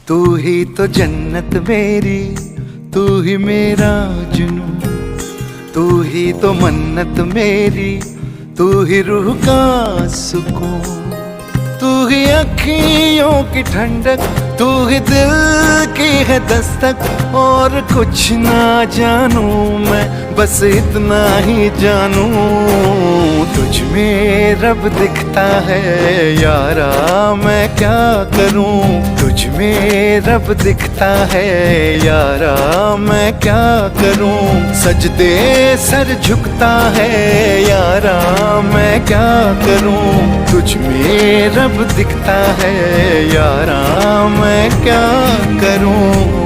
तू ही तो जन्नत मेरी, तू ही मेरा जुनून, तू ही तो मन्नत मेरी, तू ही रूह का सुकून, तू ही अखियों की ठंडक, तू ही दिल की है दस्तक। और कुछ ना जानूं मैं, बस इतना ही जानूं, तुझ में रब दिखता है यारा, मैं क्या करूं। तुझ में रब दिखता है यारा, मैं क्या करूं। सजदे सर झुकता है यारा, मैं क्या करूं। तुझ में रब दिखता है यारा, मैं क्या करूं।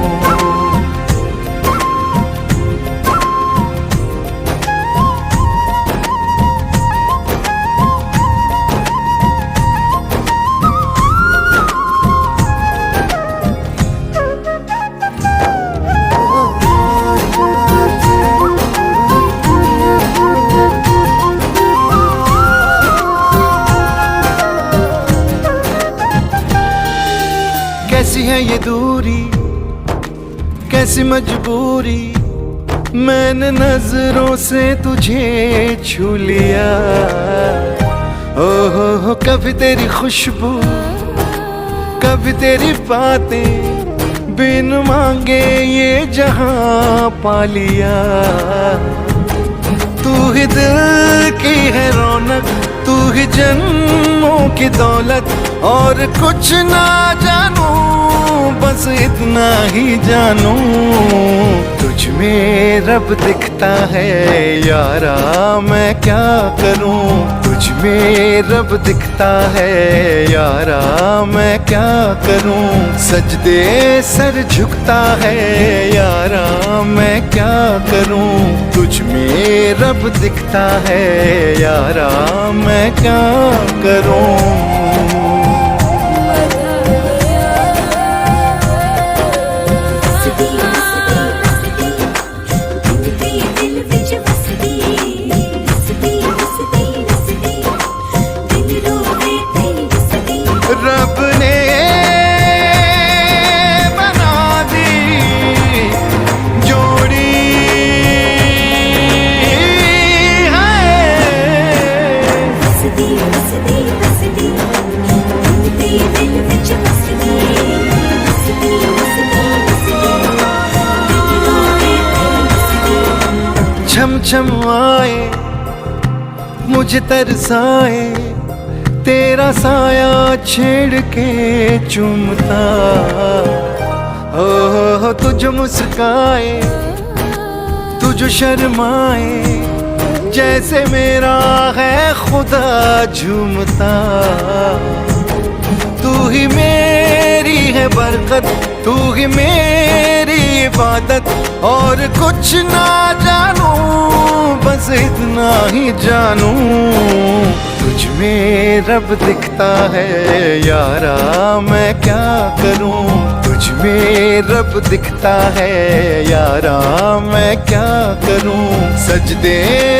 कैसी है ये दूरी, कैसी मजबूरी, मैंने नजरों से तुझे छू लिया। ओहो कभी तेरी खुशबू, कभी तेरी बातें, बिन मांगे ये जहां पा लिया। तू ही दिल की है रौनक, तू ही जन्मों की दौलत। और कुछ ना जानूं, बस इतना ही जानूं, तुझ में रब दिखता है यारा, मैं क्या करूं। तुझ में रब दिखता है यारा, मैं क्या करूं। सजदे सर झुकता है यारा, मैं क्या करूं। तुझ में रब दिखता है यारा, मैं क्या करूं। रब ने बना दी जोड़ी छम छम आए, मुझे तरसाए, तेरा साया छेड़ के चूमता। हो तुझ मुस्काए, तुझ शर्माए, जैसे मेरा है खुदा झूमता। तू ही मेरी है बरकत, तू ही मेरी इबादत। और कुछ ना जानूं, बस इतना ही जानूं, तुझ में रब दिखता है यारा, मैं क्या करूं। तुझ में रब दिखता है यारा, मैं क्या करूं। सजदे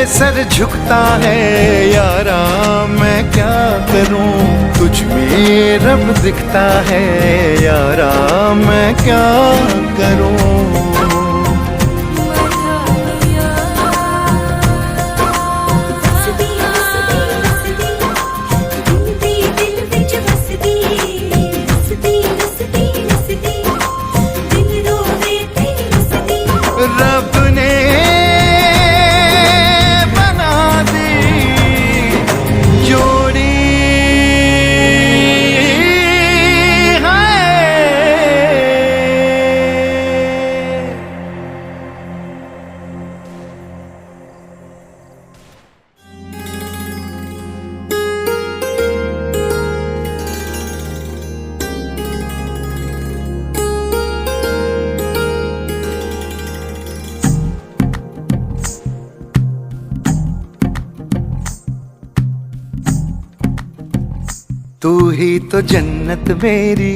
सर झुकता है यारा, मैं क्या करूं। तुझ में रब दिखता है यारा, मैं क्या करूं। रब ने बना दी जोड़ी है। तू ही तो जन्नत मेरी,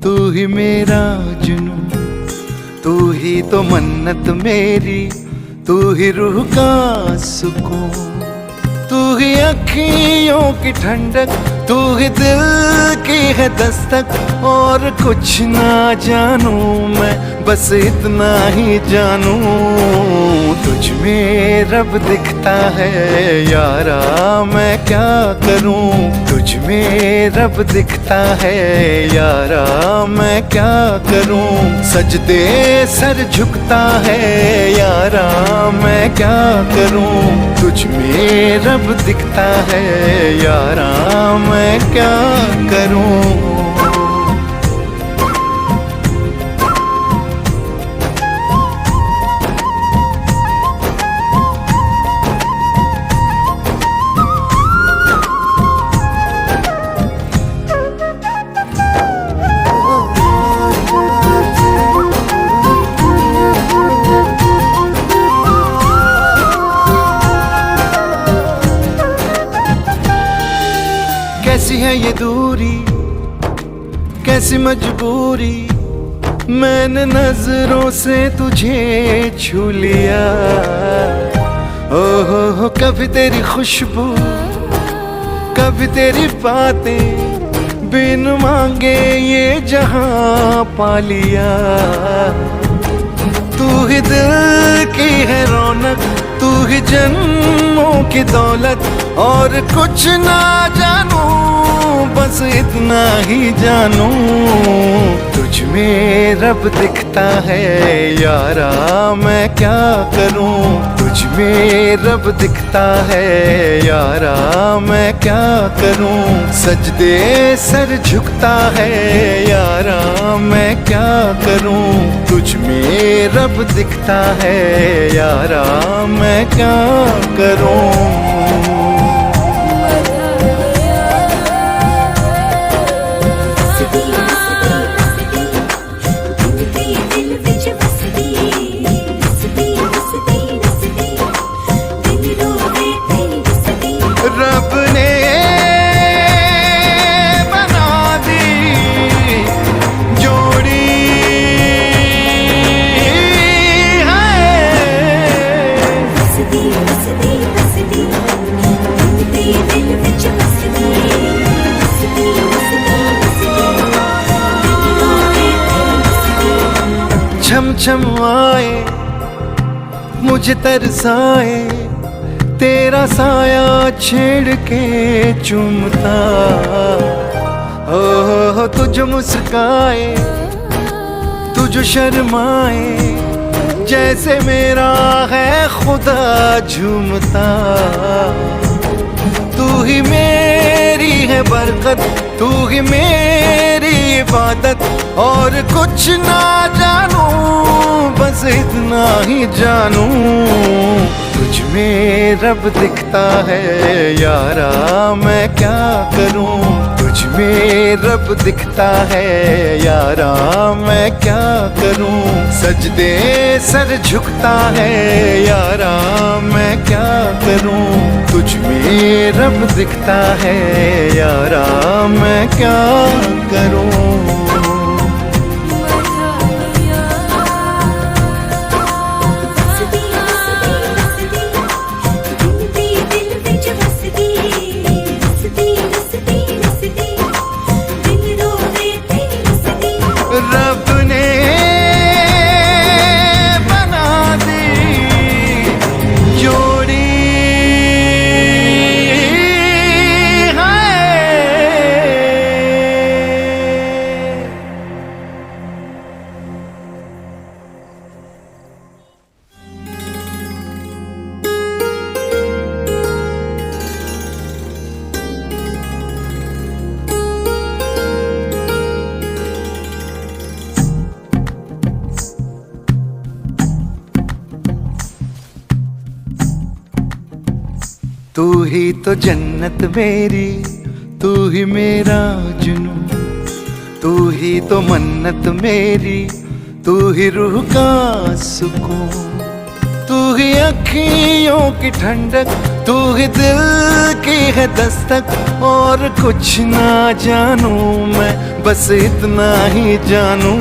तू ही मेरा जुनून, तू ही तो मन्नत मेरी, तू ही रूह का सुकून, तू ही अखियों की ठंडक, तू ही दिल की है दस्तक। और कुछ ना जानूं मैं, बस इतना ही जानूं, तुझ में रब दिखता है यारा, मैं क्या करूं। तुझ में रब दिखता है यारा, मैं क्या करूं। सजदे सर झुकता है यारा, मैं क्या करूं। तुझ में रब दिखता है यारा, मैं क्या करूं। कैसी है ये दूरी, कैसी मजबूरी, मैंने नजरों से तुझे छू लिया। ओहो कभी तेरी खुशबू, कभी तेरी बातें, बिन मांगे ये जहां पा लिया। तू ही दिल की है रौनक, तू ही जन्मों की दौलत। और कुछ ना जानूं, बस इतना ही जानूं, तुझ में रब दिखता है यारा, मैं क्या करूं। तुझ में रब दिखता है यारा, मैं क्या करूं। सजदे सर झुकता है यारा, मैं क्या करूं। तुझ में रब दिखता है यारा, मैं क्या करूं। रब ने बना दी जोड़ी छम छम आए, मुझे तरसाए, तेरा साया छेड़ के चूमता। ओह तुझ मुस्काए, तुझ शर्माए, जैसे मेरा है खुदा झूमता। तू ही मेरी है बरकत, तू ही मेरी इबादत। और कुछ ना जानूं, बस इतना ही जानूं, तुझ में रब दिखता है यारा, मैं क्या करूं। तुझ में रब दिखता है यारा, मैं क्या करूं। सजदे सर झुकता है यारा, मैं क्या करूं। तुझ में रब दिखता है यारा, मैं क्या करूं। रब ने बना दी जोड़ी है। तू ही तो जन्नत मेरी, तू ही मेरा जुनून, तू ही तो मन्नत मेरी, तू ही रूह का सुकून। तू ही अखियों की ठंडक, तू ही दिल की है दस्तक। और कुछ ना जानूं मैं, बस इतना ही जानूं,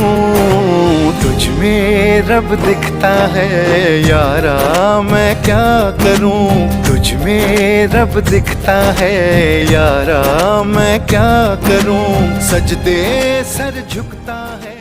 तुझ में रब दिखता है यारा, मैं क्या करूं। तुझ मुझ में रब दिखता है यारा, मैं क्या करूं, सजदे सर झुकता है।